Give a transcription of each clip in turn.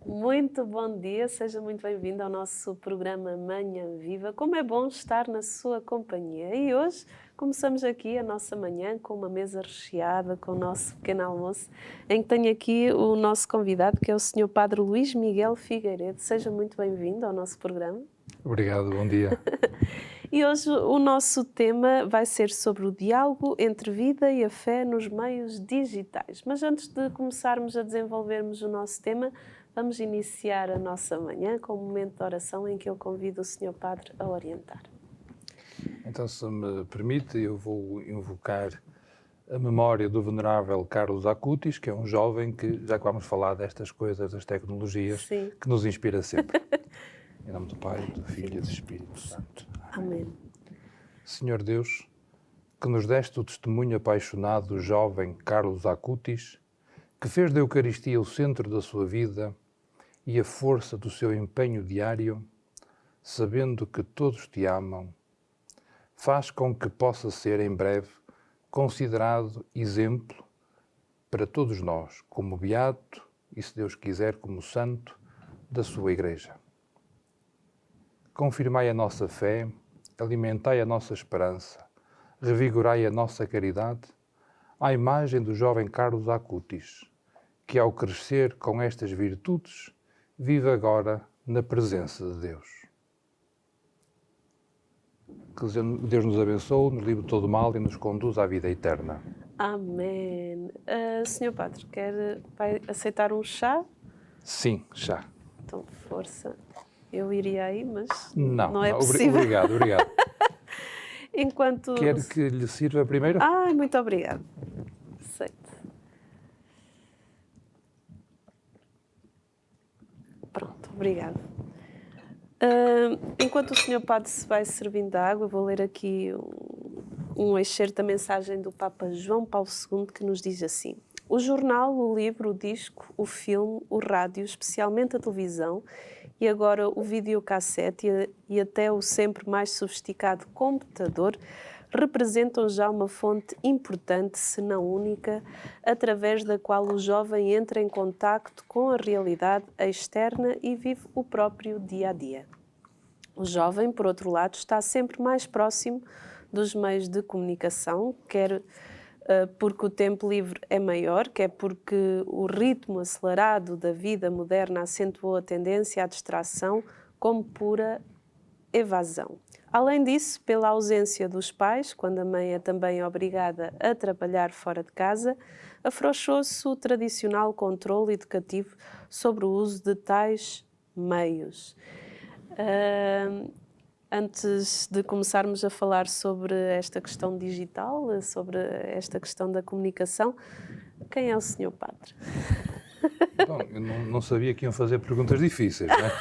Muito bom dia, seja muito bem-vindo ao nosso programa Manhã Viva. Como é bom estar na sua companhia. E hoje começamos aqui a nossa manhã com uma mesa recheada, com o nosso pequeno almoço, em que tenho aqui o nosso convidado, que é o Sr. Padre Luís Miguel Figueiredo. Seja muito bem-vindo ao nosso programa. Obrigado, bom dia. E hoje o nosso tema vai ser sobre o diálogo entre vida e a fé nos meios digitais. Mas antes de começarmos a desenvolvermos o nosso tema, vamos iniciar a nossa manhã com um momento de oração em que eu convido o Sr. Padre a orientar. Então, se me permite, eu vou invocar a memória do venerável Carlos Acutis, que é um jovem que, já que vamos falar destas coisas, das tecnologias, Sim. que nos inspira sempre. Em nome do Pai, do Filho e do Espírito Santo. Amém. Senhor Deus, que nos deste o testemunho apaixonado do jovem Carlos Acutis, que fez da Eucaristia o centro da sua vida e a força do seu empenho diário, sabendo que todos te amam, faz com que possa ser, em breve, considerado exemplo para todos nós, como beato e, se Deus quiser, como santo da sua Igreja. Confirmai a nossa fé, alimentai a nossa esperança, revigorai a nossa caridade, à imagem do jovem Carlos Acutis, que ao crescer com estas virtudes, vive agora na presença de Deus. Que Deus nos abençoe, nos livre de todo mal e nos conduz à vida eterna. Amém. Sr. Padre, vai aceitar um chá? Sim, já. Então, força. Eu iria aí, mas Não é possível. Obrigado. Enquanto... Quer que lhe sirva primeiro? Ai, muito obrigada. Aceito. Pronto, obrigada. Enquanto o Sr. Padre se vai servindo da água, vou ler aqui um excerto da mensagem do Papa João Paulo II, que nos diz assim: o jornal, o livro, o disco, o filme, o rádio, especialmente a televisão, e agora o videocassete e até o sempre mais sofisticado computador, representam já uma fonte importante, se não única, através da qual o jovem entra em contacto com a realidade externa e vive o próprio dia-a-dia. O jovem, por outro lado, está sempre mais próximo dos meios de comunicação, quer porque o tempo livre é maior, quer porque o ritmo acelerado da vida moderna acentuou a tendência à distração como pura evasão. Além disso, pela ausência dos pais, quando a mãe é também obrigada a trabalhar fora de casa, afrouxou-se o tradicional controle educativo sobre o uso de tais meios. Antes de começarmos a falar sobre esta questão digital, sobre esta questão da comunicação, quem é o Sr. Padre? Bom, eu não sabia que iam fazer perguntas difíceis, não é?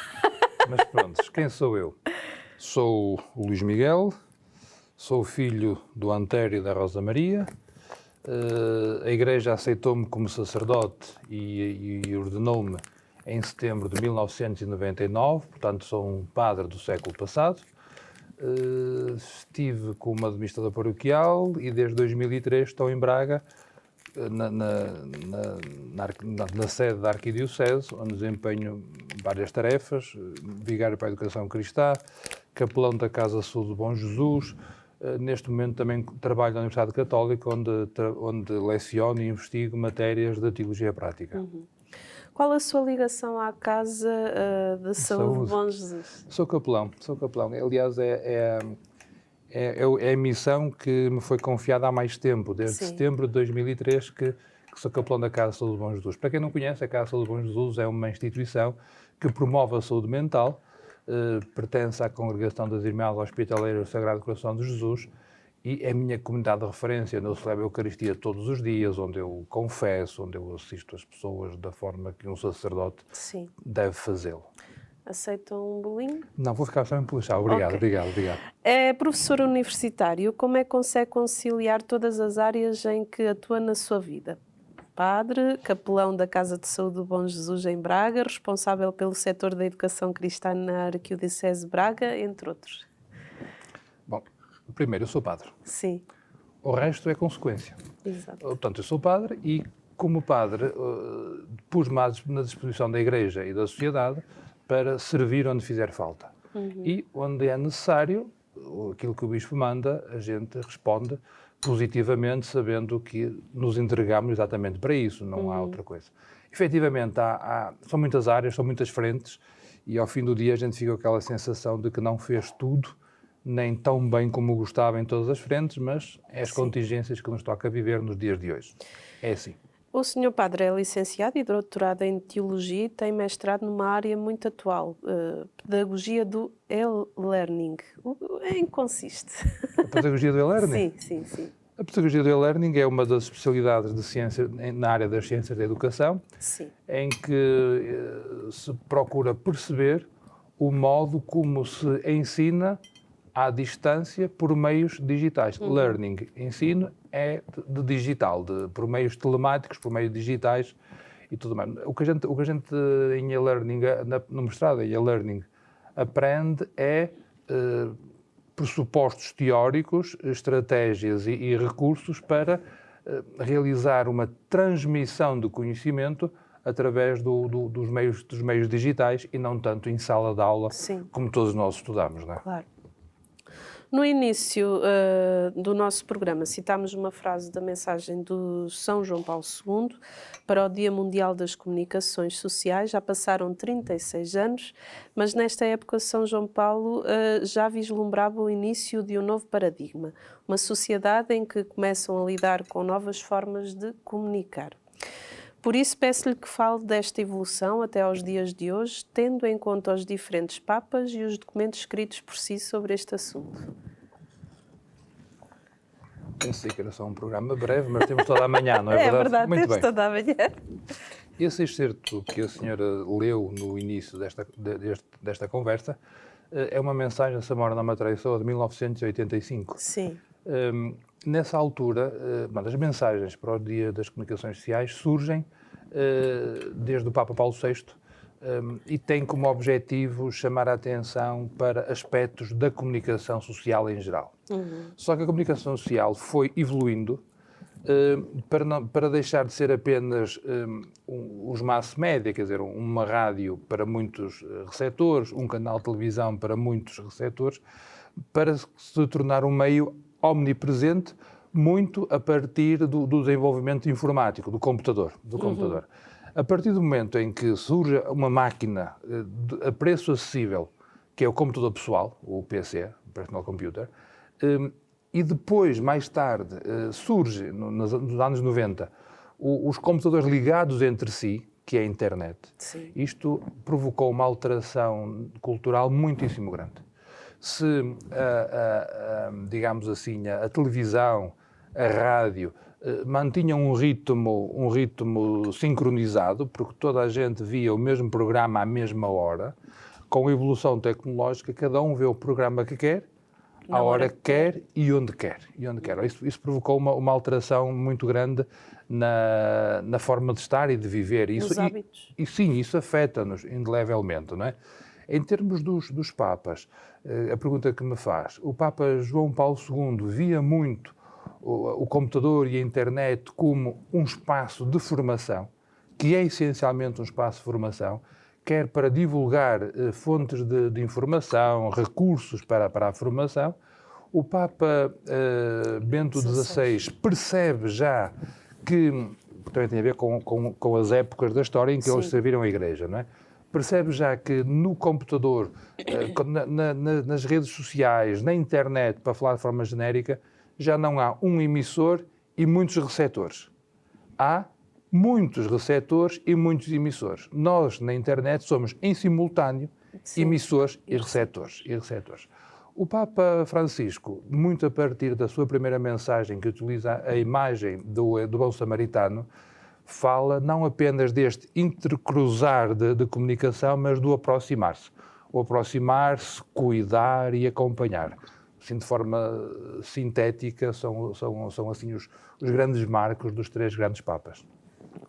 Mas pronto, quem sou eu? Sou o Luís Miguel, sou filho do Antério e da Rosa Maria. A Igreja aceitou-me como sacerdote e ordenou-me em setembro de 1999, portanto sou um padre do século passado. Estive como administrador paroquial e desde 2003 estou em Braga, na sede da Arquidiocese, onde desempenho várias tarefas: vigário para a educação cristã, capelão da Casa Sul do Bom Jesus. Neste momento também trabalho na Universidade Católica, onde leciono e investigo matérias de teologia prática. Uhum. Qual a sua ligação à Casa de Saúde do Bom Jesus? Sou capelão. Aliás, é a missão que me foi confiada há mais tempo, desde setembro de 2003 que sou capelão da Casa de Saúde do Bom Jesus. Para quem não conhece, a Casa de Saúde do Bom Jesus é uma instituição que promove a saúde mental, pertence à Congregação das Irmãs Hospitaleiras do Sagrado Coração de Jesus e é a minha comunidade de referência, onde eu celebro a Eucaristia todos os dias, onde eu confesso, onde eu assisto as pessoas da forma que um sacerdote deve fazê-lo. Aceitam um bolinho? Não, vou ficar só em puxar. Obrigado. É professor universitário. Como é que consegue conciliar todas as áreas em que atua na sua vida? Padre, capelão da Casa de Saúde do Bom Jesus em Braga, responsável pelo setor da educação cristã na Arquidiocese de Braga, entre outros. Bom, primeiro, eu sou padre. Sim. O resto é consequência. Exato. Portanto, eu sou padre e como padre, pus-me na disposição da Igreja e da sociedade para servir onde fizer falta. E onde é necessário, aquilo que o Bispo manda, a gente responde positivamente, sabendo que nos entregamos exatamente para isso, não há outra coisa. Efetivamente, são muitas áreas, são muitas frentes, e ao fim do dia a gente fica com aquela sensação de que não fez tudo, nem tão bem como gostava em todas as frentes, mas é as contingências que nos toca viver nos dias de hoje. É assim. O Sr. Padre é licenciado e doutorado em Teologia e tem mestrado numa área muito atual, Pedagogia do e-learning. Em que consiste? A pedagogia do e-learning? Sim. A pedagogia do e-learning é uma das especialidades de ciência, na área das ciências da educação, em que se procura perceber o modo como se ensina à distância por meios digitais. Learning, ensino, é de digital, por meios telemáticos, por meios digitais e tudo mais. O que a gente em e-learning, no mestrado em e-learning, aprende é pressupostos teóricos, estratégias e recursos para realizar uma transmissão de conhecimento através dos meios digitais e não tanto em sala de aula, como todos nós estudamos, não é? Claro. No início do nosso programa, citámos uma frase da mensagem do São João Paulo II para o Dia Mundial das Comunicações Sociais. Já passaram 36 anos, mas nesta época São João Paulo já vislumbrava o início de um novo paradigma, uma sociedade em que começam a lidar com novas formas de comunicar. Por isso, peço-lhe que fale desta evolução até aos dias de hoje, tendo em conta os diferentes papas e os documentos escritos por si sobre este assunto. Pensei que era só um programa breve, mas temos toda a manhã, não é verdade? É verdade, muito temos bem. toda a manhã. Esse excerto que a senhora leu no início desta conversa é uma mensagem de Samora na Matraiçoa de 1985. Sim. Nessa altura, as mensagens para o Dia das Comunicações Sociais surgem desde o Papa Paulo VI e têm como objetivo chamar a atenção para aspectos da comunicação social em geral. Só que a comunicação social foi evoluindo para deixar de ser apenas os mass media, quer dizer, uma rádio para muitos receptores, um canal de televisão para muitos receptores, para se tornar um meio omnipresente, muito a partir do desenvolvimento informático, do computador. A partir do momento em que surge uma máquina a preço acessível, que é o computador pessoal, o PC, o Personal Computer, e depois, mais tarde, surge, nos anos 90, os computadores ligados entre si, que é a internet. Sim. Isto provocou uma alteração cultural muitíssimo grande. Se, digamos assim, a televisão, a rádio, mantinham um ritmo sincronizado, porque toda a gente via o mesmo programa à mesma hora, com a evolução tecnológica, cada um vê o programa que quer, à hora que quer e onde quer. Isso provocou uma alteração muito grande na forma de estar e de viver. Nos hábitos. E sim, isso afeta-nos indelevelmente, não é? Em termos dos papas, a pergunta que me faz, o Papa João Paulo II via muito o computador e a internet como um espaço de formação, que é essencialmente um espaço de formação, quer para divulgar fontes de informação, recursos para a formação. O Papa Bento XVI percebe já que, também tem a ver com as épocas da história em que eles serviram a Igreja, não é? Percebe já que no computador, nas redes sociais, na internet, para falar de forma genérica, já não há um emissor e muitos receptores. Há muitos receptores e muitos emissores. Nós, na internet, somos em simultâneo emissores e receptores. O Papa Francisco, muito a partir da sua primeira mensagem, que utiliza a imagem do bom samaritano, fala não apenas deste intercruzar de comunicação, mas do aproximar-se. O aproximar-se, cuidar e acompanhar. Assim, de forma sintética, são assim os grandes marcos dos três grandes papas.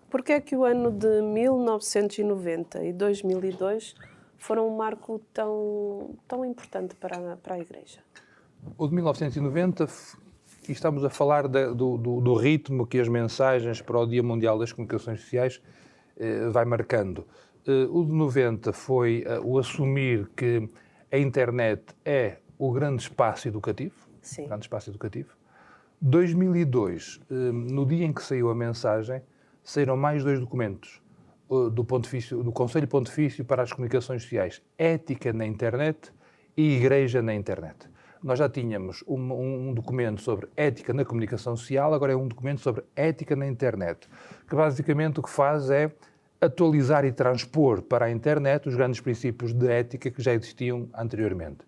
Porquê é que o ano de 1990 e 2002 foram um marco tão importante para a Igreja? O de 1990 e estamos a falar do ritmo que as mensagens para o Dia Mundial das Comunicações Sociais vai marcando. O de 90 foi o assumir que a internet é o grande espaço educativo. Sim. Grande espaço educativo. 2002, no dia em que saiu a mensagem, saíram mais 2 documentos do Conselho Pontifício para as Comunicações Sociais, Ética na Internet e Igreja na Internet. Nós já tínhamos um documento sobre ética na comunicação social, agora é um documento sobre ética na internet, que basicamente o que faz é atualizar e transpor para a internet os grandes princípios de ética que já existiam anteriormente.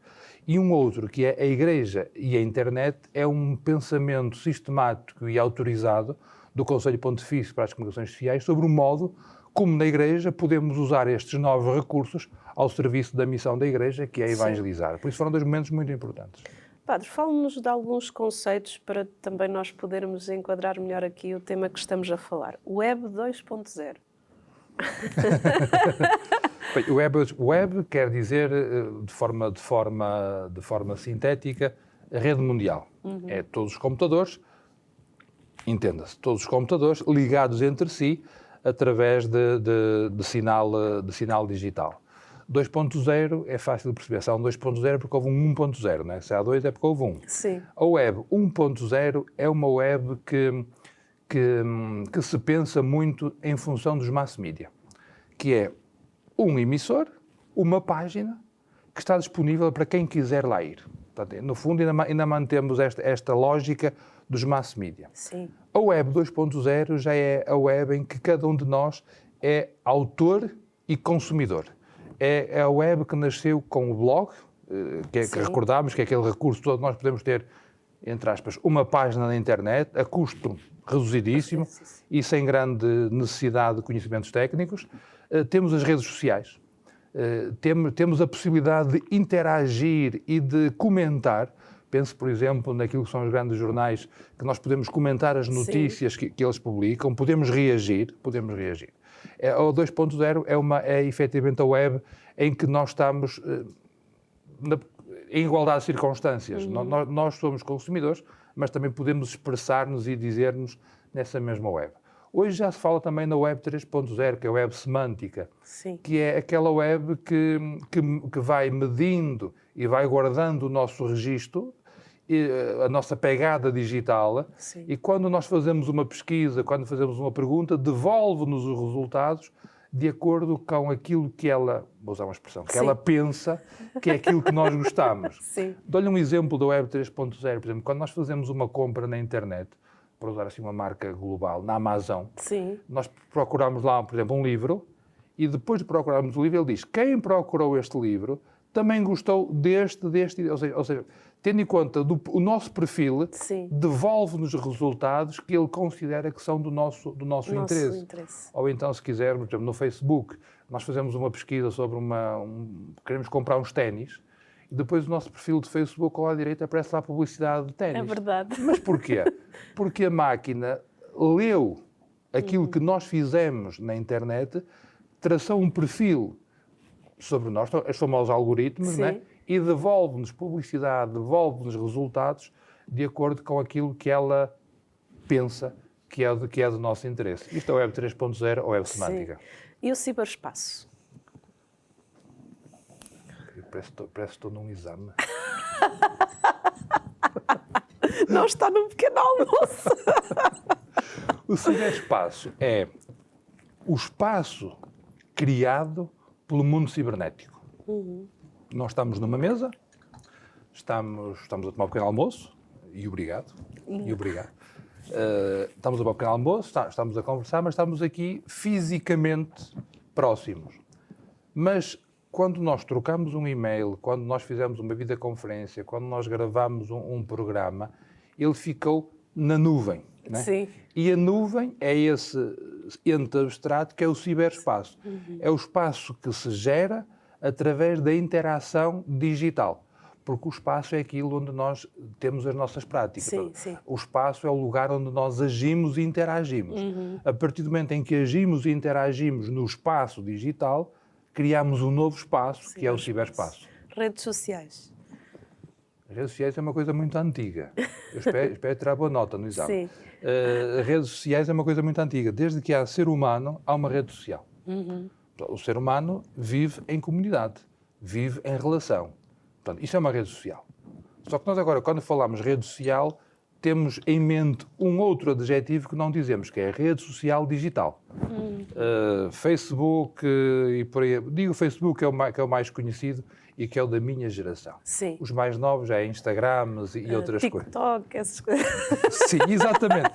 E um outro, que é a Igreja e a internet, é um pensamento sistemático e autorizado do Conselho Pontifício para as Comunicações Sociais sobre o modo como na Igreja podemos usar estes novos recursos ao serviço da missão da Igreja, que é evangelizar. Por isso foram 2 momentos muito importantes. Padre, fale-nos de alguns conceitos para também nós podermos enquadrar melhor aqui o tema que estamos a falar. Web 2.0. O web quer dizer, de forma sintética, a rede mundial. É todos os computadores, entenda-se, todos os computadores ligados entre si através de sinal digital. 2.0 é fácil de perceber. Se há um 2.0 é porque houve um 1.0, não é? Se há 2 é porque houve 1. Sim. A web 1.0 é uma web que se pensa muito em função dos mass media, que é um emissor, uma página que está disponível para quem quiser lá ir. Portanto, no fundo, ainda mantemos esta lógica dos mass media. Sim. A web 2.0 já é a web em que cada um de nós é autor e consumidor. É a web que nasceu com o blog, que recordámos que é aquele recurso todo, nós podemos ter, entre aspas, uma página na internet, a custo reduzidíssimo e sem grande necessidade de conhecimentos técnicos. Temos as redes sociais, temos a possibilidade de interagir e de comentar. Pense, por exemplo, naquilo que são os grandes jornais, que nós podemos comentar as notícias que eles publicam, podemos reagir. O 2.0 é efetivamente a web em que nós estamos em igualdade de circunstâncias. Nós somos consumidores, mas também podemos expressar-nos e dizer-nos nessa mesma web. Hoje já se fala também na web 3.0, que é a web semântica, que é aquela web que vai medindo e vai guardando o nosso registro, a nossa pegada digital. Sim. E quando nós fazemos uma pesquisa, quando fazemos uma pergunta, devolve-nos os resultados de acordo com aquilo que ela, vou usar uma expressão, que ela pensa que é aquilo que nós gostamos. Dou-lhe um exemplo da web 3.0, por exemplo, quando nós fazemos uma compra na internet, para usar assim uma marca global, na Amazon, nós procuramos lá, por exemplo, um livro, e depois de procurarmos o livro, ele diz, quem procurou este livro também gostou deste, ou seja, tendo em conta o nosso perfil, devolve-nos resultados que ele considera que são do nosso interesse. Ou então, se quisermos, por exemplo, no Facebook, nós fazemos uma pesquisa sobre queremos comprar uns ténis, e depois o nosso perfil de Facebook, lá à direita, aparece lá a publicidade de ténis. É verdade. Mas porquê? Porque a máquina leu aquilo que nós fizemos na internet, traçou um perfil sobre nós, os famosos algoritmos, né? E devolve-nos publicidade, devolve-nos resultados de acordo com aquilo que ela pensa que é do nosso interesse. Isto é o Web 3.0 ou Web semântica. E o ciberespaço? Parece que estou num exame. Não está num pequeno almoço. O ciberespaço é o espaço criado pelo mundo cibernético. Nós estamos numa mesa, estamos a tomar um pequeno almoço, e obrigado. Estamos a tomar um pequeno almoço, estamos a conversar, mas estamos aqui fisicamente próximos. Mas quando nós trocamos um e-mail, quando nós fizemos uma videoconferência, quando nós gravamos um programa, ele ficou na nuvem. Né? E a nuvem é esse ente abstrato que é o ciberespaço. É o espaço que se gera através da interação digital. Porque o espaço é aquilo onde nós temos as nossas práticas. O espaço é o lugar onde nós agimos e interagimos. A partir do momento em que agimos e interagimos no espaço digital, criamos um novo espaço, que é o ciberespaço. Redes sociais. As redes sociais é uma coisa muito antiga. Eu espero tirar boa nota no exame. Sim. As redes sociais é uma coisa muito antiga. Desde que há ser humano, há uma rede social. O ser humano vive em comunidade, vive em relação. Portanto, isso é uma rede social. Só que nós agora, quando falamos rede social, temos em mente um outro adjetivo que não dizemos, que é rede social digital. Facebook e por aí. Digo Facebook que é o mais conhecido e que é o da minha geração. Sim. Os mais novos é Instagrams e outras coisas. TikTok, essas coisas. Sim, exatamente.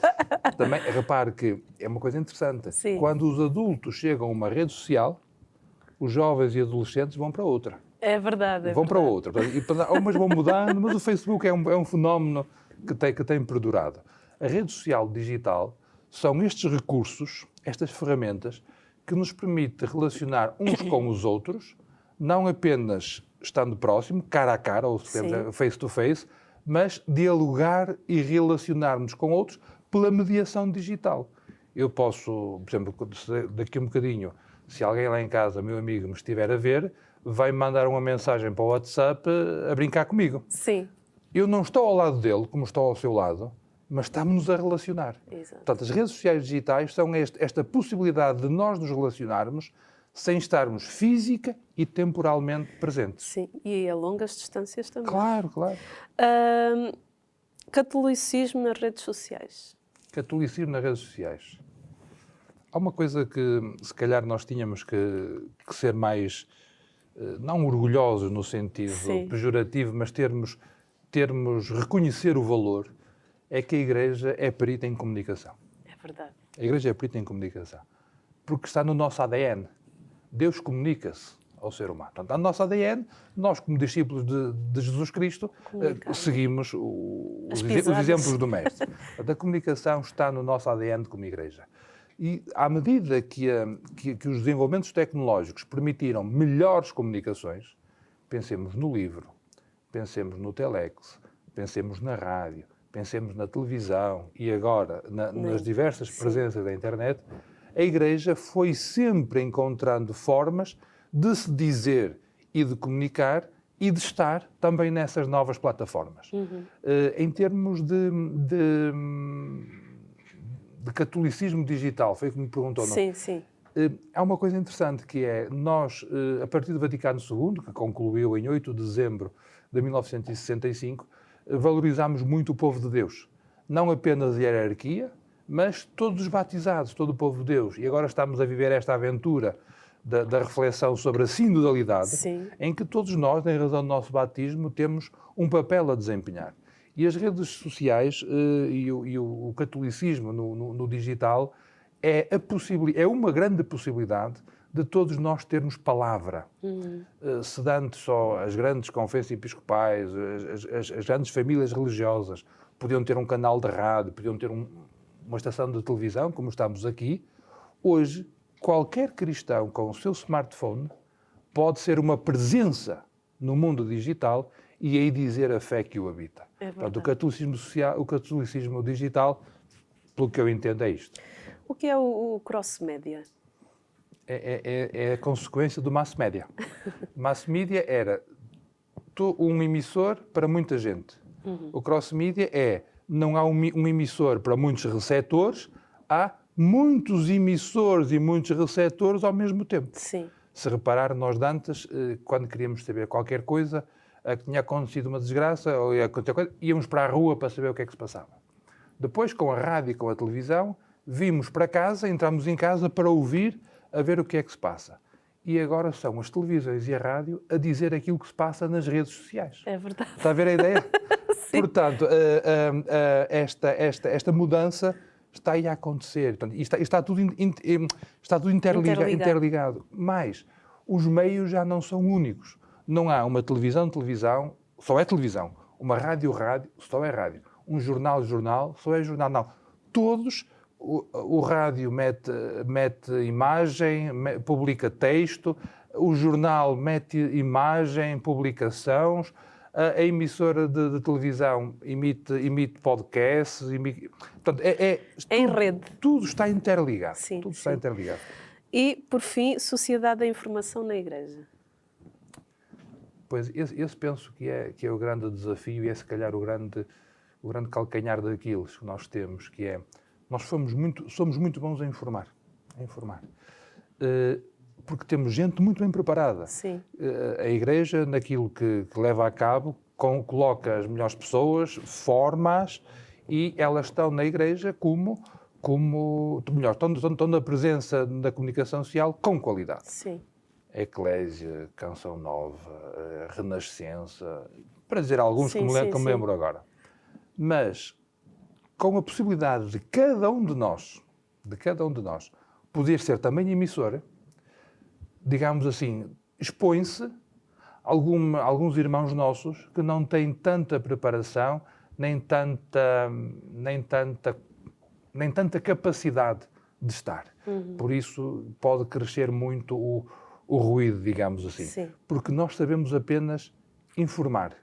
Também, repare que é uma coisa interessante. Sim. Quando os adultos chegam a uma rede social, os jovens e adolescentes vão para outra. É verdade. Vão para outra. Umas vão mudando, mas o Facebook é um fenómeno que tem perdurado. A rede social digital são estes recursos, estas ferramentas, que nos permitem relacionar uns com os outros, não apenas estando próximo, cara a cara, ou face to face, mas dialogar e relacionar-nos com outros pela mediação digital. Eu posso, por exemplo, daqui a um bocadinho, se alguém lá em casa, meu amigo, me estiver a ver, vai mandar uma mensagem para o WhatsApp a brincar comigo. Sim. Eu não estou ao lado dele, como estou ao seu lado, mas estamos-nos a relacionar. Exato. Portanto, as redes sociais digitais são esta possibilidade de nós nos relacionarmos sem estarmos física e temporalmente presentes. Sim, e a longas distâncias também. Claro. Catolicismo nas redes sociais. Catolicismo nas redes sociais. Há uma coisa que, se calhar, nós tínhamos que ser mais, não orgulhosos no sentido pejorativo, mas termos reconhecer o valor, é que a Igreja é perita em comunicação. É verdade. A Igreja é perita em comunicação. Porque está no nosso ADN. Deus comunica-se ao ser humano. Portanto, no nosso ADN, nós, como discípulos de Jesus Cristo, seguimos os exemplos do Mestre. Portanto, a comunicação está no nosso ADN como Igreja. E, à medida que os desenvolvimentos tecnológicos permitiram melhores comunicações, pensemos no livro, pensemos no telex, pensemos na rádio, pensemos na televisão e agora nas diversas presenças da internet, a Igreja foi sempre encontrando formas de se dizer e de comunicar e de estar também nessas novas plataformas. Em termos de catolicismo digital, foi como me perguntou, não? Sim. Há uma coisa interessante que é, nós, a partir do Vaticano II, que concluiu em 8 de dezembro de 1965, valorizámos muito o povo de Deus. Não apenas a hierarquia, mas todos os batizados, todo o povo de Deus. E agora estamos a viver esta aventura da reflexão sobre a sinodalidade, em que todos nós, em razão do nosso batismo, temos um papel a desempenhar. E as redes sociais e o catolicismo no digital é uma grande possibilidade de todos nós termos palavra. Se antes só as grandes conferências episcopais, as grandes famílias religiosas podiam ter um canal de rádio, podiam ter uma estação de televisão, como estamos aqui, hoje qualquer cristão com o seu smartphone pode ser uma presença no mundo digital e aí dizer a fé que o habita. Portanto, o catolicismo digital, pelo que eu entendo, é isto. O que é o cross-média? É a consequência do mass media. Mass media era um emissor para muita gente. O cross-media não há um emissor para muitos receptores, há muitos emissores e muitos receptores ao mesmo tempo. Sim. Se reparar, nós de antes, quando queríamos saber qualquer coisa, que tinha acontecido uma desgraça, ou ia acontecer coisa, íamos para a rua para saber o que é que se passava. Depois, com a rádio e com a televisão, vimos para casa, entramos em casa para ouvir, a ver o que é que se passa. E agora são as televisões e a rádio a dizer aquilo que se passa nas redes sociais. É verdade. Está a ver a ideia? Portanto, esta mudança está aí a acontecer. Portanto, está tudo interligado. Mas os meios já não são únicos. Não há uma televisão, só é televisão. Uma rádio, só é rádio. Um jornal, só é jornal. Não. Todos, o rádio mete imagem, publica texto, o jornal mete imagem, publicações, a emissora de televisão emite podcasts, portanto, em rede. Tudo está interligado. Sim, está interligado. E, por fim, sociedade da informação na Igreja. Pois, esse penso que é o grande desafio e é, se calhar, o grande calcanhar daqueles que nós temos, que é, nós somos muito bons a informar. Porque temos gente muito bem preparada. Sim. A Igreja, naquilo que leva a cabo, coloca as melhores pessoas, forma-as, e elas estão na Igreja estão na presença da comunicação social com qualidade. Sim. Eclésia, Canção Nova, Renascença, para dizer alguns que me lembro agora. Mas, com a possibilidade de cada um de nós poder ser também emissora, digamos assim, expõe-se alguns irmãos nossos que não têm tanta preparação, nem tanta capacidade de estar. Por isso pode crescer muito o ruído, digamos assim. Sim. Porque nós sabemos apenas informar,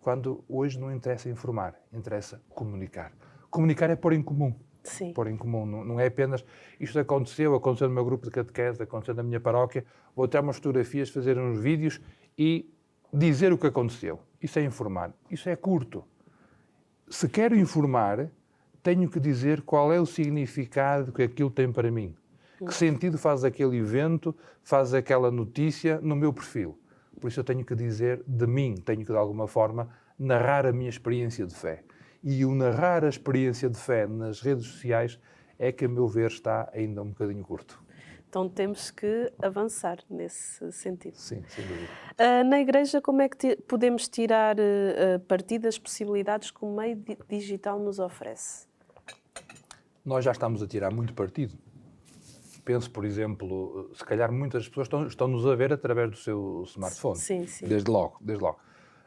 quando hoje não interessa informar, interessa comunicar. Comunicar é pôr em comum. Sim. Pôr em comum, não é apenas isto aconteceu no meu grupo de catequese, aconteceu na minha paróquia, vou tirar umas fotografias, fazer uns vídeos e dizer o que aconteceu. Isso é informar. Isso é curto. Se quero informar, tenho que dizer qual é o significado que aquilo tem para mim. Que sentido faz aquele evento, faz aquela notícia no meu perfil. Por isso eu tenho que dizer de mim, tenho que de alguma forma narrar a minha experiência de fé. E o narrar a experiência de fé nas redes sociais é que, a meu ver, está ainda um bocadinho curto. Então temos que avançar nesse sentido. Sim, sem dúvida. Na Igreja, como é que podemos tirar partido das possibilidades que o meio digital nos oferece? Nós já estamos a tirar muito partido. Penso, por exemplo, se calhar muitas pessoas estão-nos a ver através do seu smartphone. Sim, sim. Desde logo.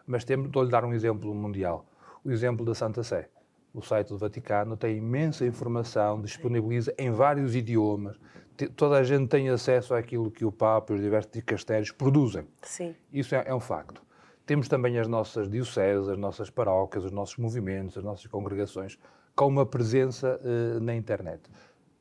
Mas estou-lhe a dar um exemplo mundial. O exemplo da Santa Sé. O site do Vaticano tem imensa informação, disponibiliza em vários idiomas. Toda a gente tem acesso àquilo que o Papa e os diversos dicastérios produzem. Sim. Isso é um facto. Temos também as nossas dioceses, as nossas paróquias, os nossos movimentos, as nossas congregações, com uma presença na internet.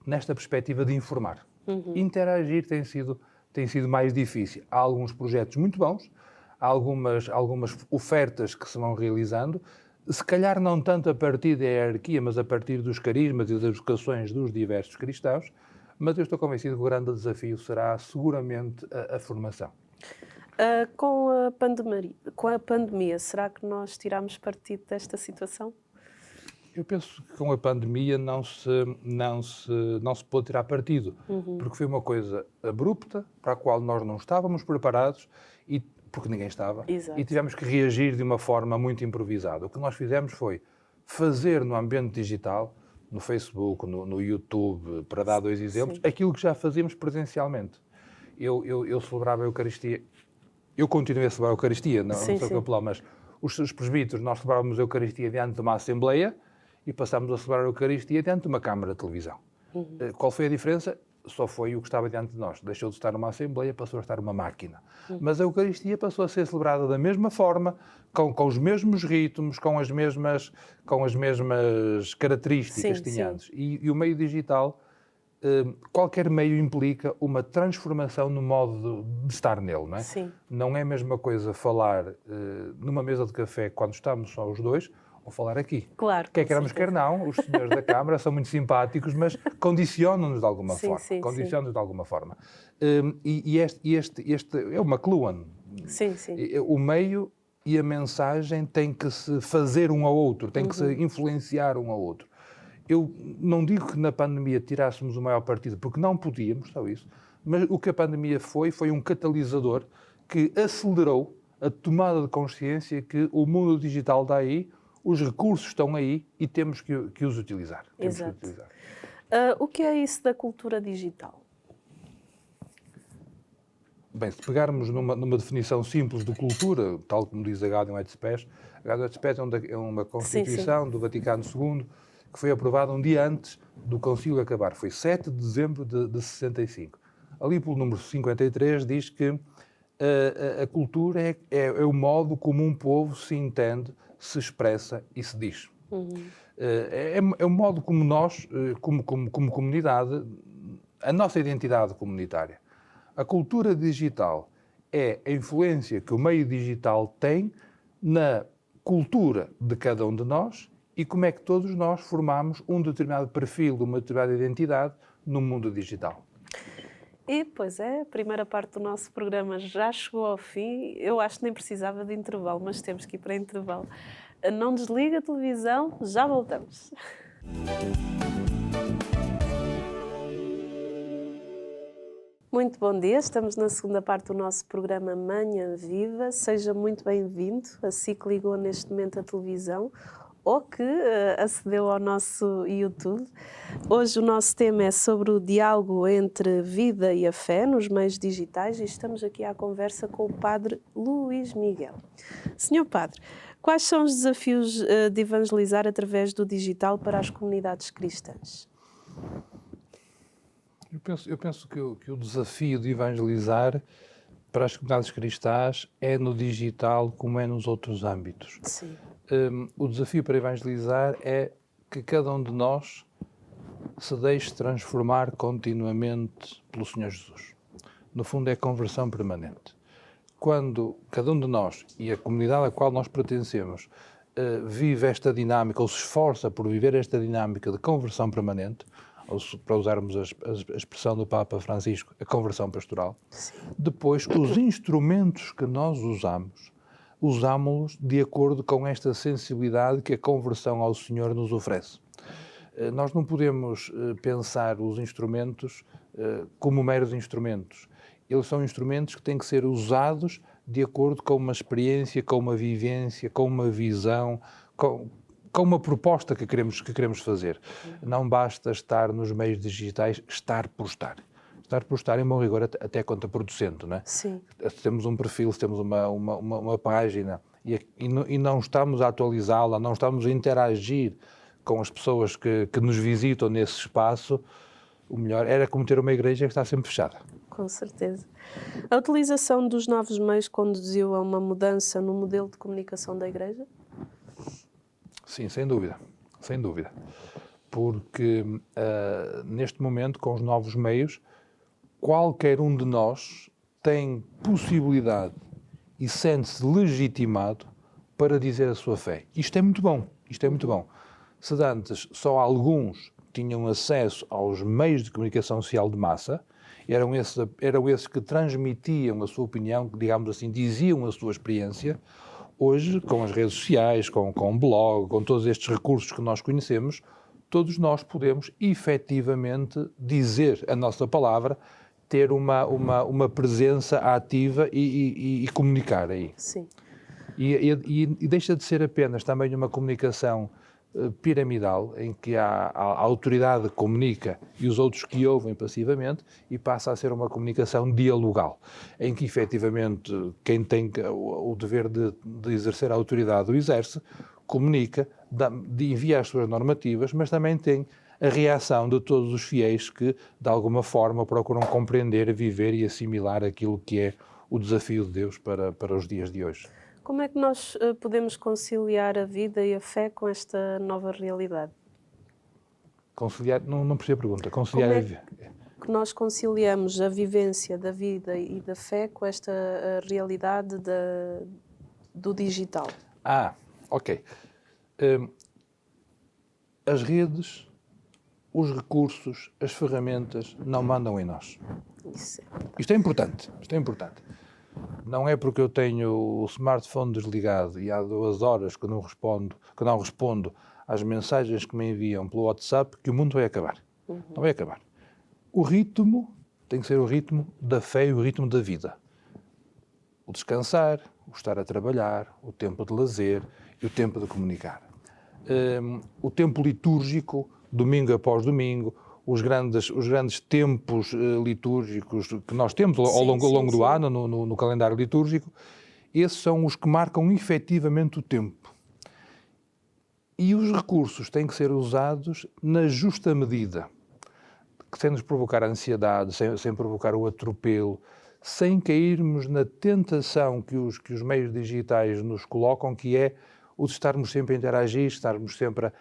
Nesta perspectiva de informar. Interagir tem sido mais difícil. Há alguns projetos muito bons, há algumas ofertas que se vão realizando, se calhar não tanto a partir da hierarquia, mas a partir dos carismas e das vocações dos diversos cristãos, mas eu estou convencido que o grande desafio será seguramente a formação. Com a pandemia, será que nós tiramos partido desta situação? Eu penso que com a pandemia não se pôde tirar partido, porque foi uma coisa abrupta, para a qual nós não estávamos preparados, porque ninguém estava. Exato. E tivemos que reagir de uma forma muito improvisada. O que nós fizemos foi fazer no ambiente digital, no Facebook, no YouTube, para dar dois exemplos, aquilo que já fazíamos presencialmente. Eu celebrava a Eucaristia, eu continuei a celebrar a Eucaristia, não sou capelão, mas os presbíteros, nós celebrávamos a Eucaristia diante de uma Assembleia e passámos a celebrar a Eucaristia diante de uma câmara de televisão. Qual foi a diferença? Só foi o que estava diante de nós. Deixou de estar numa Assembleia, passou a estar numa máquina. Mas a Eucaristia passou a ser celebrada da mesma forma, com os mesmos ritmos, com as mesmas características que tinha antes. E o meio digital, qualquer meio implica uma transformação no modo de estar nele, não é? Sim. Não é a mesma coisa falar numa mesa de café quando estamos só os dois, ou falar aqui. Claro. Quer queramos, quer não, os senhores da Câmara são muito simpáticos, mas condicionam-nos de alguma forma. Condicionam-nos de alguma forma. E este é o McLuhan. Sim. O meio e a mensagem têm que se fazer um ao outro, têm que se influenciar um ao outro. Eu não digo que na pandemia tirássemos o maior partido, porque não podíamos, só isso, mas o que a pandemia foi um catalisador que acelerou a tomada de consciência que o mundo digital está aí, os recursos estão aí e temos que os utilizar. Exato. O que é isso da cultura digital? Bem, se pegarmos numa definição simples de cultura, tal como diz a Gaudium et Spes, a Gaudium et Spes é uma Constituição do Vaticano II que foi aprovada um dia antes do Concílio acabar. Foi 7 de dezembro de 65. Ali, pelo número 53, diz que a cultura é o modo como um povo se entende, se expressa e se diz. É o modo como nós, como comunidade, a nossa identidade comunitária. A cultura digital é a influência que o meio digital tem na cultura de cada um de nós e como é que todos nós formamos um determinado perfil, uma determinada identidade no mundo digital. E, pois é, a primeira parte do nosso programa já chegou ao fim. Eu acho que nem precisava de intervalo, mas temos que ir para intervalo. Não desliga a televisão, já voltamos. Muito bom dia, estamos na segunda parte do nosso programa Manhã Viva. Seja muito bem-vindo, assim que ligou neste momento a televisão ou que acedeu ao nosso YouTube. Hoje o nosso tema é sobre o diálogo entre vida e a fé nos meios digitais e estamos aqui à conversa com o Padre Luís Miguel. Senhor Padre, quais são os desafios de evangelizar através do digital para as comunidades cristãs? Eu penso que o desafio de evangelizar para as comunidades cristãs é no digital como é nos outros âmbitos. Sim. O desafio para evangelizar é que cada um de nós se deixe transformar continuamente pelo Senhor Jesus. No fundo, é conversão permanente. Quando cada um de nós e a comunidade à qual nós pertencemos vive esta dinâmica ou se esforça por viver esta dinâmica de conversão permanente, ou para usarmos a expressão do Papa Francisco, a conversão pastoral, depois os instrumentos que nós usámos-los de acordo com esta sensibilidade que a conversão ao Senhor nos oferece. Nós não podemos pensar os instrumentos como meros instrumentos. Eles são instrumentos que têm que ser usados de acordo com uma experiência, com uma vivência, com uma visão, com uma proposta que queremos fazer. Não basta estar nos meios digitais, estar por estar. Estar por estar, em bom rigor, até contraproducente, não é? Sim. Se temos um perfil, se temos uma página e não estamos a atualizá-la, não estamos a interagir com as pessoas que nos visitam nesse espaço, o melhor era como ter uma igreja que está sempre fechada. Com certeza. A utilização dos novos meios conduziu a uma mudança no modelo de comunicação da igreja? Sim, sem dúvida. Sem dúvida. Porque neste momento, com os novos meios, qualquer um de nós tem possibilidade e sente-se legitimado para dizer a sua fé. Isto é muito bom. Isto é muito bom. Se antes só alguns tinham acesso aos meios de comunicação social de massa, eram esses que transmitiam a sua opinião, que, digamos assim, diziam a sua experiência. Hoje, com as redes sociais, com o blog, com todos estes recursos que nós conhecemos, todos nós podemos efetivamente dizer a nossa palavra, ter uma presença ativa e comunicar aí. Sim. E deixa de ser apenas também uma comunicação piramidal, em que a autoridade comunica e os outros que ouvem passivamente, e passa a ser uma comunicação dialogal, em que efetivamente quem tem o dever de exercer a autoridade o exerce, comunica, envia as suas normativas, mas também tem a reação de todos os fiéis que, de alguma forma, procuram compreender, viver e assimilar aquilo que é o desafio de Deus para os dias de hoje. Como é que nós podemos conciliar a vida e a fé com esta nova realidade? Conciliar? Não percebi a pergunta. Conciliar Como é que nós conciliamos a vivência da vida e da fé com esta realidade do digital? Ok. As redes, os recursos, as ferramentas não mandam em nós. Isto é importante. Não é porque eu tenho o smartphone desligado e há 2 horas que não respondo às mensagens que me enviam pelo WhatsApp que o mundo vai acabar. Não vai acabar. O ritmo tem que ser o ritmo da fé e o ritmo da vida. O descansar, o estar a trabalhar, o tempo de lazer e o tempo de comunicar. O tempo litúrgico, domingo após domingo, os grandes tempos litúrgicos que nós temos ao longo do ano no calendário litúrgico, esses são os que marcam efetivamente o tempo. E os recursos têm que ser usados na justa medida, sem nos provocar ansiedade, sem provocar o atropelo, sem cairmos na tentação que os meios digitais nos colocam, que é o de estarmos sempre a interagir, estarmos sempre a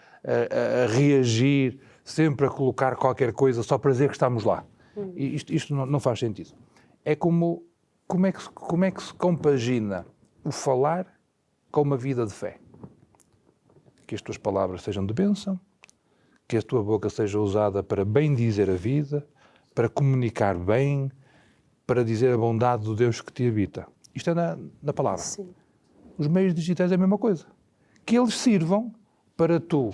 reagir, sempre a colocar qualquer coisa só para dizer que estamos lá. E isto não faz sentido. É como como é que se compagina o falar com uma vida de fé? Que as tuas palavras sejam de bênção, que a tua boca seja usada para bem dizer a vida, para comunicar bem, para dizer a bondade do Deus que te habita. Isto é na palavra. Sim. Os meios digitais é a mesma coisa. Que eles sirvam para tu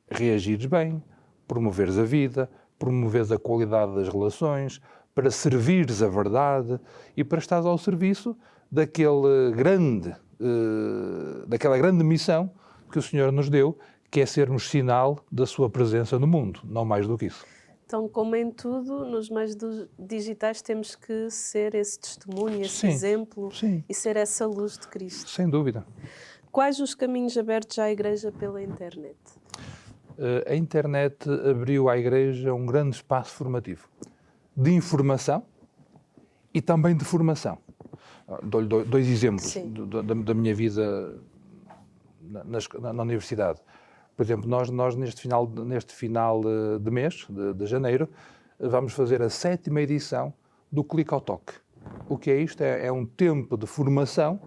reagires bem, promoveres a vida, promoveres a qualidade das relações, para servires a verdade e para estares ao serviço daquela grande missão que o Senhor nos deu, que é sermos sinal da sua presença no mundo, não mais do que isso. Então, como em tudo, nos meios digitais temos que ser esse testemunho, esse exemplo e ser essa luz de Cristo. Sem dúvida. Quais os caminhos abertos à Igreja pela internet? A internet abriu à Igreja um grande espaço formativo, de informação e também de formação. Dou-lhe dois exemplos da minha vida na universidade. Por exemplo, nós neste final de mês, de janeiro, vamos fazer a 7ª edição do Clique ao Toque. O que é isto? É um tempo de formação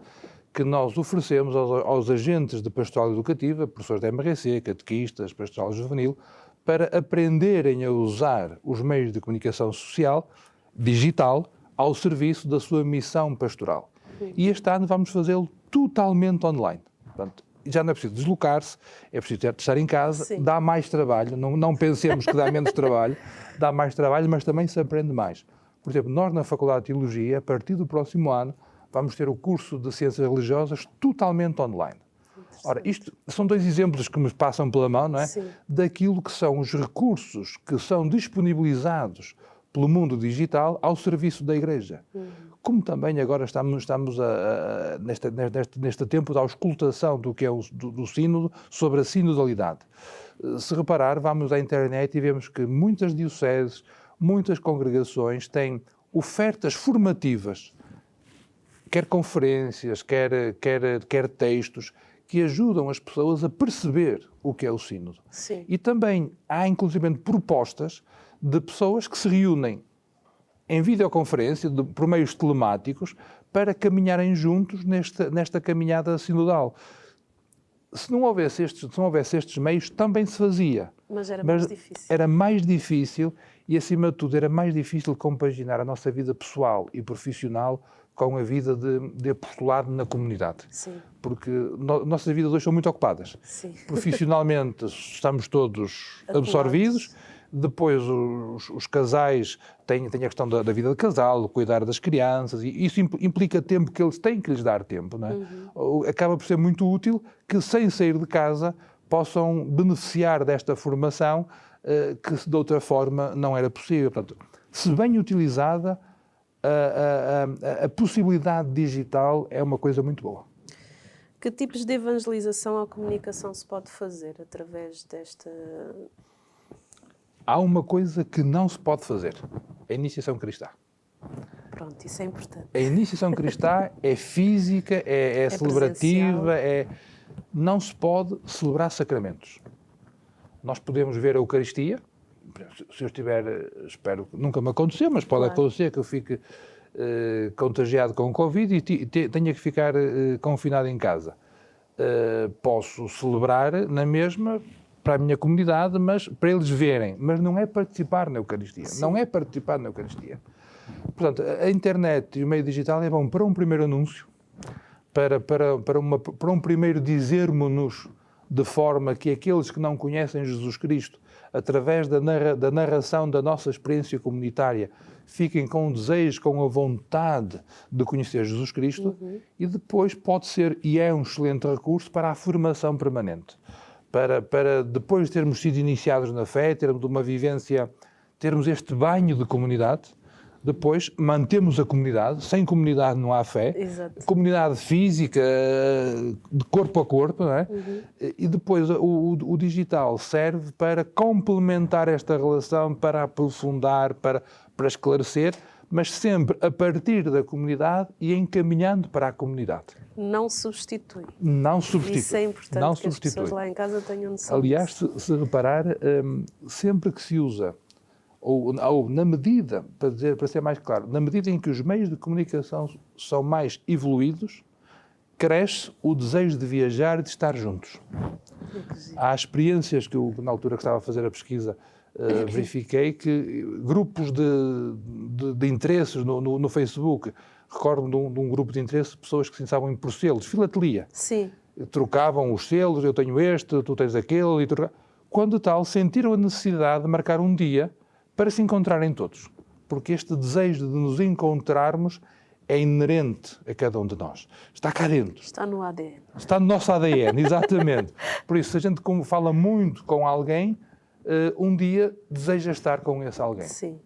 que nós oferecemos aos agentes de pastoral educativa, professores da MRC, catequistas, pastoral juvenil, para aprenderem a usar os meios de comunicação social, digital, ao serviço da sua missão pastoral. E este ano vamos fazê-lo totalmente online. Portanto, já não é preciso deslocar-se, é preciso estar em casa, dá mais trabalho, não pensemos que dá menos trabalho, dá mais trabalho, mas também se aprende mais. Por exemplo, nós na Faculdade de Teologia, a partir do próximo ano, vamos ter o curso de Ciências Religiosas totalmente online. Ora, isto são dois exemplos que me passam pela mão, não é? Daquilo que são os recursos que são disponibilizados pelo mundo digital ao serviço da Igreja. Como também agora estamos neste tempo da auscultação do que é do sínodo sobre a sinodalidade. Se reparar, vamos à internet e vemos que muitas dioceses, muitas congregações têm ofertas formativas, quer conferências, quer textos, que ajudam as pessoas a perceber o que é o sínodo. E também há, inclusive, propostas de pessoas que se reúnem em videoconferência, por meios telemáticos, para caminharem juntos nesta caminhada sinodal. Se não houvesse estes meios, também se fazia. Mas era mais difícil. Era mais difícil e, acima de tudo, era mais difícil compaginar a nossa vida pessoal e profissional com a vida de apostolado na comunidade. Porque nossas vidas hoje são muito ocupadas. Profissionalmente estamos todos absorvidos. Depois os casais têm a questão da vida de casal, cuidar das crianças, e isso implica tempo que eles têm que lhes dar tempo, não é? Acaba por ser muito útil que, sem sair de casa, possam beneficiar desta formação que de outra forma não era possível. Portanto, se bem utilizada, a possibilidade digital é uma coisa muito boa. Que tipos de evangelização ou comunicação se pode fazer através desta... Há uma coisa que não se pode fazer, a iniciação cristã. Pronto, isso é importante. A iniciação cristã é física, é celebrativa, não se pode celebrar sacramentos. Nós podemos ver a Eucaristia, se eu estiver, espero que nunca me aconteceu, mas pode acontecer que eu fique contagiado com o Covid e tenha que ficar confinado em casa. Posso celebrar na mesma, para a minha comunidade, mas para eles verem. Mas não é participar na Eucaristia. Não é participar na Eucaristia. Portanto, a internet e o meio digital é bom para um primeiro anúncio, para um primeiro dizermo-nos de forma que aqueles que não conhecem Jesus Cristo, através da narração da nossa experiência comunitária, fiquem com o desejo, com a vontade de conhecer Jesus Cristo, e depois pode ser, e é um excelente recurso, para a formação permanente. Para depois de termos sido iniciados na fé, termos uma vivência, termos este banho de comunidade, depois mantemos a comunidade, sem comunidade não há fé, comunidade física, de corpo a corpo, não é? E depois o digital serve para complementar esta relação, para aprofundar, para esclarecer, mas sempre a partir da comunidade e encaminhando para a comunidade. Não substitui. Não substitui. Isso é importante que as pessoas lá em casa tenham noção. Aliás, se reparar, sempre que se usa ou na medida, para ser mais claro, na medida em que os meios de comunicação são mais evoluídos, cresce o desejo de viajar e de estar juntos. Há experiências que eu, na altura que estava a fazer a pesquisa, verifiquei que grupos de interesses no Facebook, recordo de um grupo de interesses de pessoas que se interessavam por selos, filatelia. Sim. Trocavam os selos, eu tenho este, tu tens aquele, quando tal, sentiram a necessidade de marcar um dia para se encontrarem todos. Porque este desejo de nos encontrarmos é inerente a cada um de nós. Está cá dentro. Está no ADN. Está no nosso ADN, exatamente. Por isso, se a gente fala muito com alguém, um dia deseja estar com esse alguém. Sim.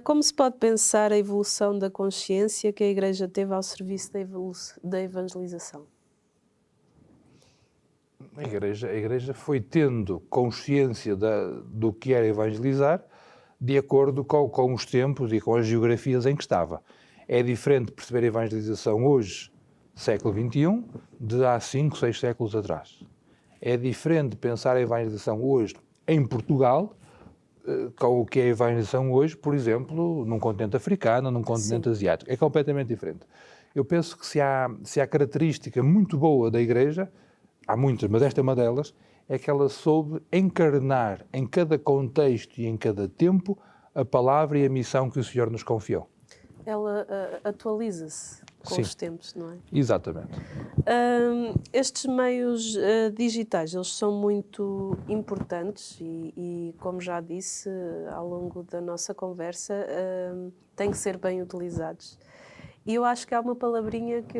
Como se pode pensar a evolução da consciência que a Igreja teve ao serviço da evangelização? A Igreja foi tendo consciência do que era evangelizar de acordo com os tempos e com as geografias em que estava. É diferente perceber a evangelização hoje, século XXI, de há 5, 6 séculos atrás. É diferente pensar a evangelização hoje em Portugal, com o que é a evangelização hoje, por exemplo, num continente africano, num continente asiático. É completamente diferente. Eu penso que se há característica muito boa da Igreja, há muitas, mas esta é uma delas, é que ela soube encarnar em cada contexto e em cada tempo a palavra e a missão que o Senhor nos confiou. Ela atualiza-se com Sim, os tempos, não é? Exatamente. Estes meios digitais, eles são muito importantes e, como já disse ao longo da nossa conversa, têm que ser bem utilizados. E eu acho que há uma palavrinha que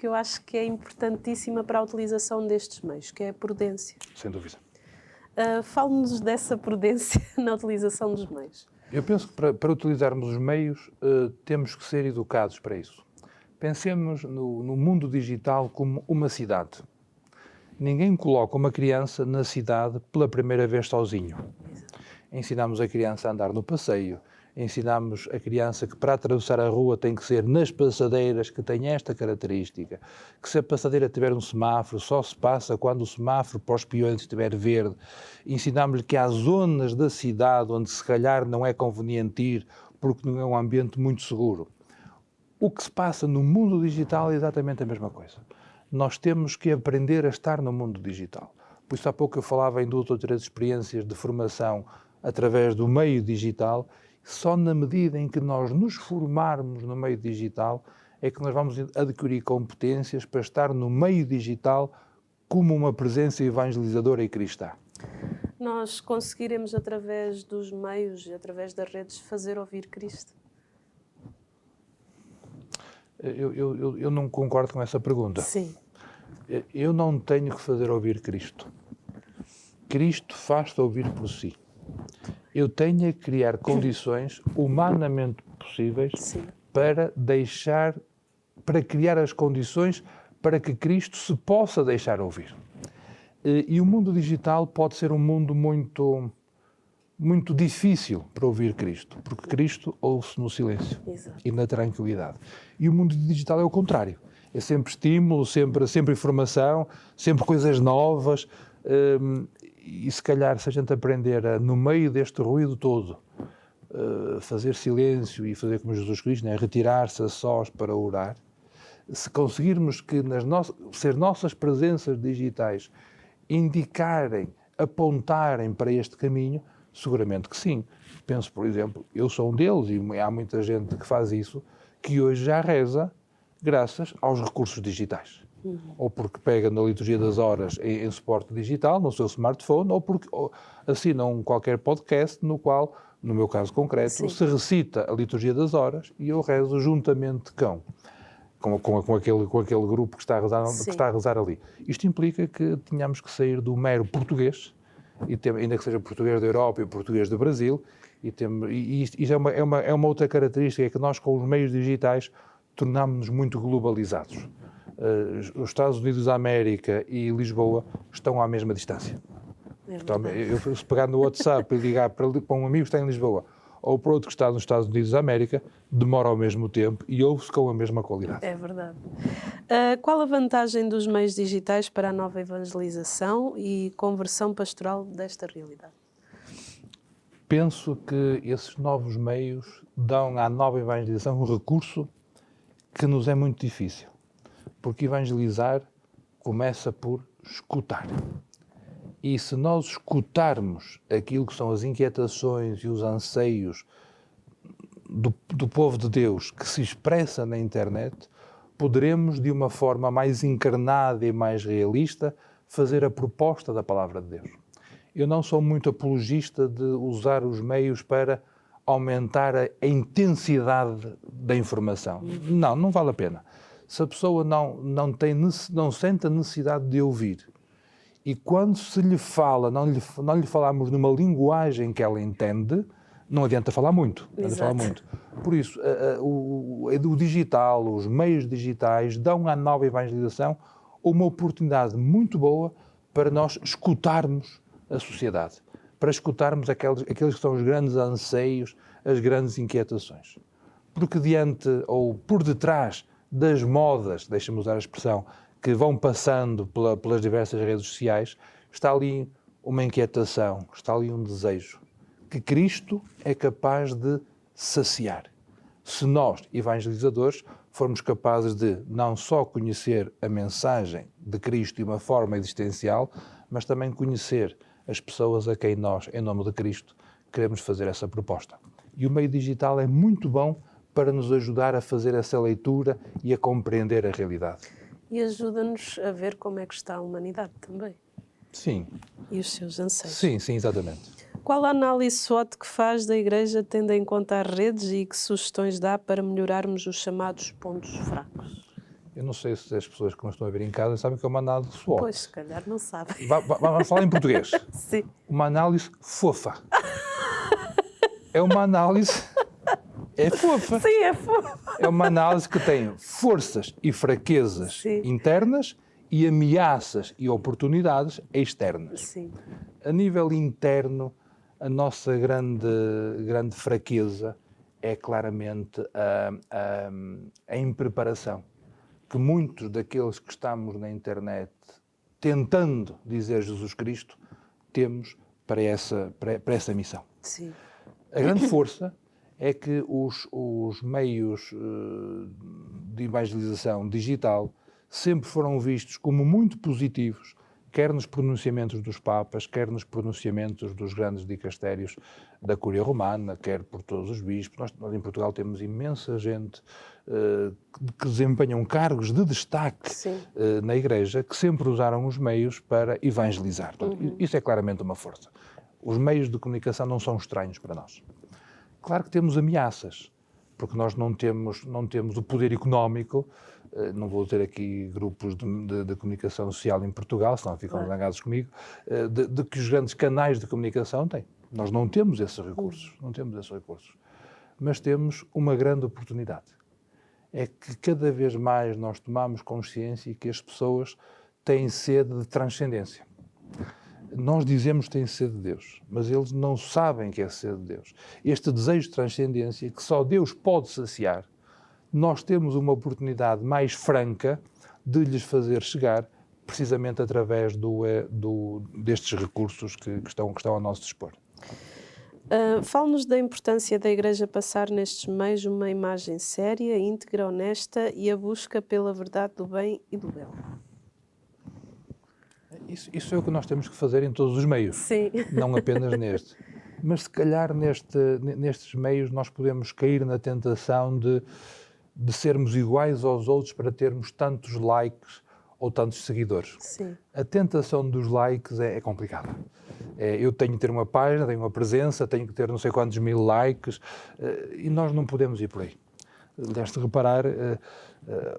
eu acho que é importantíssima para a utilização destes meios, que é a prudência. Sem dúvida. Fale-nos dessa prudência na utilização dos meios. Eu penso que para utilizarmos os meios temos que ser educados para isso. Pensemos no mundo digital como uma cidade. Ninguém coloca uma criança na cidade pela primeira vez sozinho. Ensinamos a criança a andar no passeio, ensinamos a criança que para atravessar a rua tem que ser nas passadeiras que têm esta característica, que se a passadeira tiver um semáforo, só se passa quando o semáforo para os peões estiver verde. Ensinamos-lhe que há zonas da cidade onde se calhar não é conveniente ir porque não é um ambiente muito seguro. O que se passa no mundo digital é exatamente a mesma coisa. Nós temos que aprender a estar no mundo digital. Por isso há pouco eu falava em 2 ou 3 experiências de formação através do meio digital. Só na medida em que nós nos formarmos no meio digital é que nós vamos adquirir competências para estar no meio digital como uma presença evangelizadora e cristã. Nós conseguiremos, através dos meios e através das redes, fazer ouvir Cristo? Eu não concordo com essa pergunta. Sim. Eu não tenho que fazer ouvir Cristo. Cristo faz-te ouvir por si. Eu tenho que criar condições humanamente possíveis para criar as condições para que Cristo se possa deixar ouvir. E o mundo digital pode ser um mundo muito, muito difícil para ouvir Cristo, porque Cristo ouve-se no silêncio e na tranquilidade. E o mundo digital é o contrário. É sempre estímulo, sempre informação, sempre coisas novas. E se calhar, se a gente aprender a, no meio deste ruído todo, fazer silêncio e fazer como Jesus Cristo, né? Retirar-se a sós para orar, se conseguirmos que ser nossas presenças digitais indicarem, apontarem para este caminho, seguramente que sim. Penso, por exemplo, eu sou um deles e há muita gente que faz isso, que hoje já reza graças aos recursos digitais. Ou porque pega na liturgia das horas em suporte digital, no seu smartphone, ou porque assinam qualquer podcast no qual, no meu caso concreto, se recita a liturgia das horas e eu rezo juntamente com aquele grupo que está a rezar ali. Isto implica que tenhamos que sair do mero português, ainda que seja português da Europa e português do Brasil, e isto é uma outra característica, é que nós com os meios digitais tornamos-nos muito globalizados. Os Estados Unidos da América e Lisboa estão à mesma distância. Então, eu se pegar no WhatsApp e ligar para um amigo que está em Lisboa ou para outro que está nos Estados Unidos da América, demora ao mesmo tempo e ouve-se com a mesma qualidade. É verdade. Qual a vantagem dos meios digitais para a nova evangelização e conversão pastoral desta realidade? Penso que esses novos meios dão à nova evangelização um recurso que nos é muito difícil, porque evangelizar começa por escutar. E se nós escutarmos aquilo que são as inquietações e os anseios do povo de Deus que se expressa na internet, poderemos, de uma forma mais encarnada e mais realista, fazer a proposta da palavra de Deus. Eu não sou muito apologista de usar os meios para aumentar a intensidade da informação. Não vale a pena. Se a pessoa não sente a necessidade de ouvir, e quando se lhe fala, não lhe falamos numa linguagem que ela entende, não adianta falar muito. Por isso, o digital, os meios digitais dão à nova evangelização uma oportunidade muito boa para nós escutarmos a sociedade, para escutarmos aqueles que são os grandes anseios, as grandes inquietações. Porque diante ou por detrás das modas, deixa-me usar a expressão, que vão passando pelas diversas redes sociais, está ali uma inquietação, está ali um desejo que Cristo é capaz de saciar. Se nós, evangelizadores, formos capazes de não só conhecer a mensagem de Cristo de uma forma existencial, mas também conhecer as pessoas a quem nós, em nome de Cristo, queremos fazer essa proposta. E o meio digital é muito bom para nos ajudar a fazer essa leitura e a compreender a realidade. E ajuda-nos a ver como é que está a humanidade também. Sim. E os seus anseios. Sim, exatamente. Qual a análise SWOT que faz da Igreja tendo em conta as redes e que sugestões dá para melhorarmos os chamados pontos fracos? Eu não sei se as pessoas que nos estão a ver em casa sabem que é uma análise SWOT. Pois, se calhar não sabem. Vamos falar em português. Sim. Uma análise fofa. É uma análise... É fofa. Sim, é fofa. É uma análise que tem forças e fraquezas Sim. internas e ameaças e oportunidades externas. Sim. A nível interno, a nossa grande fraqueza é claramente a impreparação. Que muitos daqueles que estamos na internet tentando dizer Jesus Cristo, temos para essa missão. Sim. A grande força é que os meios de evangelização digital sempre foram vistos como muito positivos, quer nos pronunciamentos dos papas, quer nos pronunciamentos dos grandes dicastérios da Cúria Romana, quer por todos os bispos. Nós em Portugal temos imensa gente que desempenham cargos de destaque na Igreja, que sempre usaram os meios para evangelizar. Portanto, isso é claramente uma força. Os meios de comunicação não são estranhos para nós. Claro que temos ameaças, porque nós não temos o poder económico, não vou ter aqui grupos de comunicação social em Portugal, senão ficam zangados comigo, de que os grandes canais de comunicação têm. Nós não temos esses recursos, mas temos uma grande oportunidade. É que cada vez mais nós tomamos consciência que as pessoas têm sede de transcendência. Nós dizemos que têm sede de Deus, mas eles não sabem que é sede de Deus. Este desejo de transcendência que só Deus pode saciar, nós temos uma oportunidade mais franca de lhes fazer chegar, precisamente através destes recursos que estão ao nosso dispor. Fale-nos da importância da Igreja passar nestes meios uma imagem séria, íntegra, honesta e a busca pela verdade do bem e do belo. Isso é o que nós temos que fazer em todos os meios, Sim. Não apenas neste. Mas se calhar nestes meios nós podemos cair na tentação de sermos iguais aos outros para termos tantos likes ou tantos seguidores. Sim. A tentação dos likes é complicada. Eu tenho que ter uma página, tenho uma presença, tenho que ter não sei quantos mil likes e nós não podemos ir por aí. Deste reparar,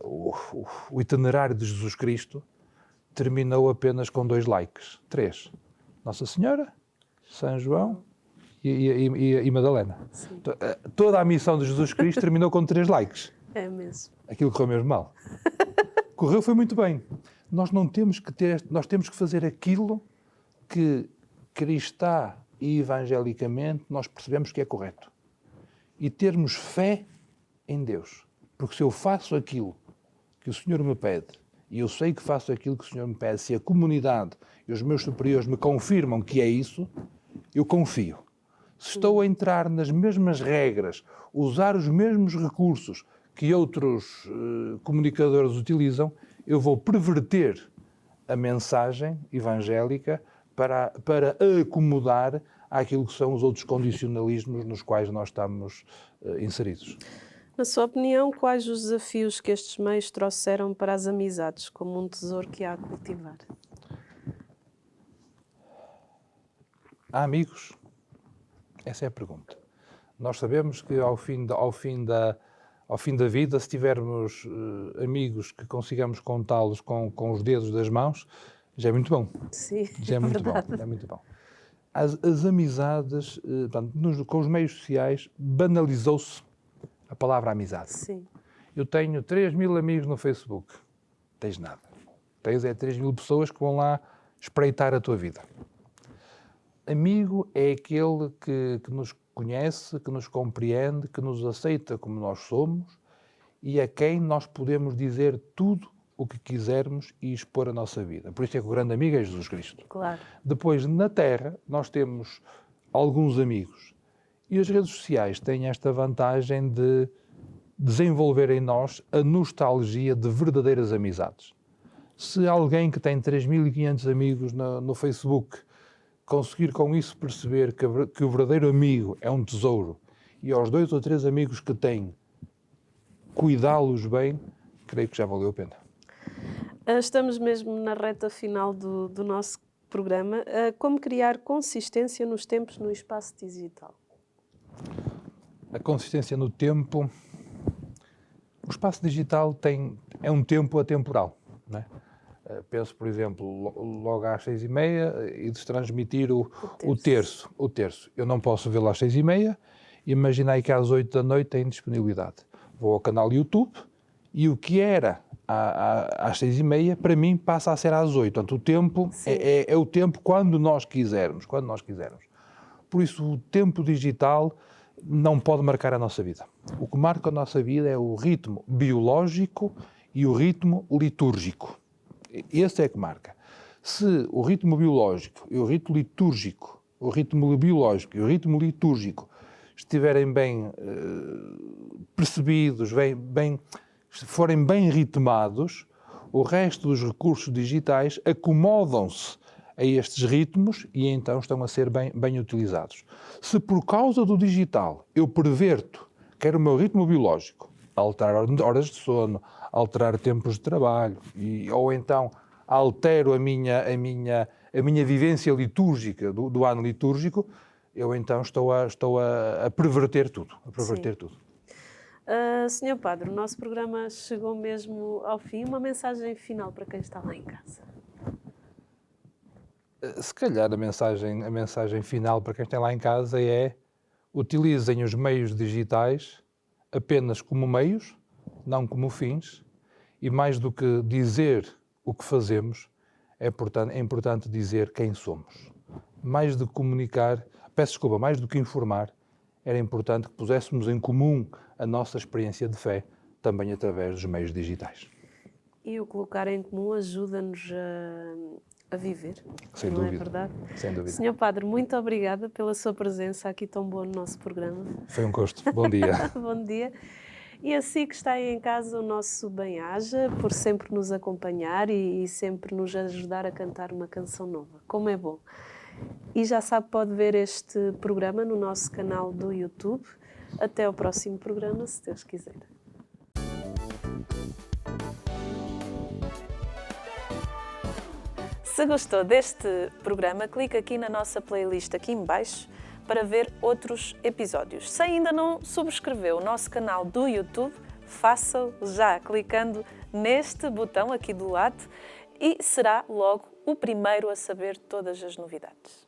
o itinerário de Jesus Cristo terminou apenas com 2 likes. 3. Nossa Senhora, São João e Madalena. Sim. Toda a missão de Jesus Cristo terminou com 3 likes. É mesmo. Aquilo correu mesmo mal. Correu foi muito bem. Nós temos que fazer aquilo que cristã e evangelicamente nós percebemos que é correto. E termos fé em Deus. Porque se eu faço aquilo que o Senhor me pede, e eu sei que faço aquilo que o Senhor me pede, se a comunidade e os meus superiores me confirmam que é isso, eu confio. Se estou a entrar nas mesmas regras, usar os mesmos recursos que outros comunicadores utilizam, eu vou perverter a mensagem evangélica para acomodar àquilo que são os outros condicionalismos nos quais nós estamos inseridos. Na sua opinião, quais os desafios que estes meios trouxeram para as amizades, como um tesouro que há a cultivar? Há amigos? Essa é a pergunta. Nós sabemos que ao fim da vida, se tivermos amigos que consigamos contá-los com os dedos das mãos, já é muito bom. Sim, já é muito verdade. bom. É muito bom. As amizades, portanto, com os meios sociais, banalizou-se a palavra amizade. Sim. Eu tenho 3.000 amigos no Facebook. Tens nada. Tens 3.000 pessoas que vão lá espreitar a tua vida. Amigo é aquele que nos conhece, que nos compreende, que nos aceita como nós somos e a quem nós podemos dizer tudo o que quisermos e expor a nossa vida. Por isso é que o grande amigo é Jesus Cristo. Claro. Depois, na Terra, nós temos alguns amigos. E as redes sociais têm esta vantagem de desenvolver em nós a nostalgia de verdadeiras amizades. Se alguém que tem 3.500 amigos no Facebook conseguir com isso perceber que o verdadeiro amigo é um tesouro e aos 2 ou 3 amigos que tem, cuidá-los bem, creio que já valeu a pena. Estamos mesmo na reta final do nosso programa. Como criar consistência nos tempos no espaço digital? A consistência no tempo... O espaço digital é um tempo atemporal, não é? Penso, por exemplo, logo às 6h30 e de transmitir o terço. Eu não posso vê-lo às 6h30, imaginei que às 8 da noite tem disponibilidade. Vou ao canal YouTube e o que era às 6h30, para mim, passa a ser às 8. Portanto, o tempo é o tempo quando nós quisermos. Por isso, o tempo digital não pode marcar a nossa vida. O que marca a nossa vida é o ritmo biológico e o ritmo litúrgico. Esse é que marca. Se o ritmo biológico e o ritmo litúrgico, estiverem bem percebidos, forem bem ritmados, o resto dos recursos digitais acomodam-se a estes ritmos e então estão a ser bem utilizados. Se por causa do digital eu perverto, quer o meu ritmo biológico, alterar horas de sono, alterar tempos de trabalho, ou então altero a minha vivência litúrgica do ano litúrgico, eu então estou a perverter tudo. Senhor Padre, o nosso programa chegou mesmo ao fim. Uma mensagem final para quem está lá em casa. Se calhar a mensagem final para quem está lá em casa é: utilizem os meios digitais apenas como meios, não como fins, e mais do que dizer o que fazemos, é importante dizer quem somos. Mais do que informar, era importante que puséssemos em comum a nossa experiência de fé, também através dos meios digitais. E o colocar em comum ajuda-nos a viver. Sem não dúvida. É verdade? Sem dúvida. Senhor Padre, muito obrigada pela sua presença aqui tão boa no nosso programa. Foi um gosto. Bom dia. Bom dia. E assim que está aí em casa, o nosso bem-aja, por sempre nos acompanhar e sempre nos ajudar a cantar uma canção nova. Como é bom. E já sabe, pode ver este programa no nosso canal do YouTube. Até ao próximo programa, se Deus quiser. Se gostou deste programa, clique aqui na nossa playlist aqui em baixo para ver outros episódios. Se ainda não subscreveu o nosso canal do YouTube, faça-o já clicando neste botão aqui do lado e será logo o primeiro a saber todas as novidades.